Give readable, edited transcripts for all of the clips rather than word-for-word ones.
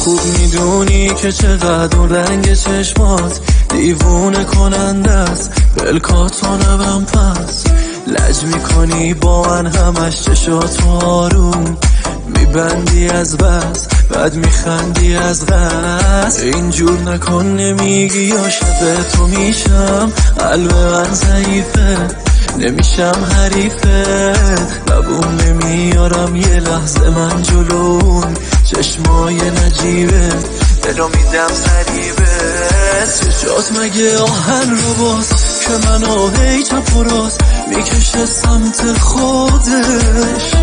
خوب میدونی که چقدر اون رنگ چشمات دیوونه کننده است. بلکاتو نبم پس لج میکنی با من همش چشاتو آروم میبندی از بس بعد میخندی از قصد. اینجور نکن نمیگی یا شبه تو میشم قلب من ضعیفه نمیشم حریفه لبوم نمیارم یه لحظه من جلون چشمای نجیبه دلو میدم ضریبه. چشات مگه آهن رو باز که منو هی چپ و راست میکشه سمت خودش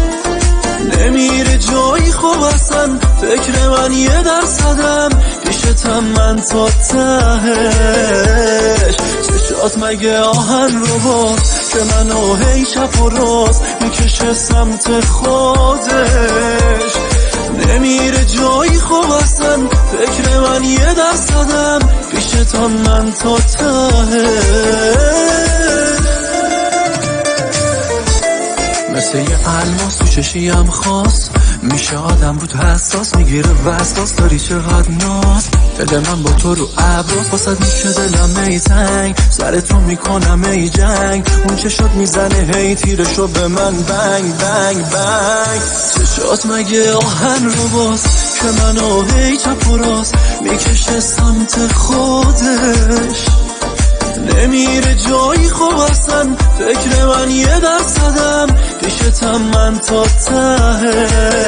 نمیره جایی خوب اصلا فکر من 1% پیشتم من تا تهش. چشات مگه آهن رو باز که منو هی چپ و راست میکشه سمت خودش نمیره جایی خوب اصلا فکر من 1% پیشتم من تا تهش. مثل یه الماس تو چشیم خاص میشه آدم بود حساس میگیره وسواس داری چقدر ناز دل من با تو رو ابراز واسد میشه دلم ای تنگ سرت رو میکنم ای جنگ اون چشات میزنه هی تیرشو به من بنگ بنگ بنگ. چشات مگه آهن رو باز که منو هی چپ و راست میکشه سمت خودش نمیره جایی خوب اصلا فکر من 1% پیشتم من تا تهش.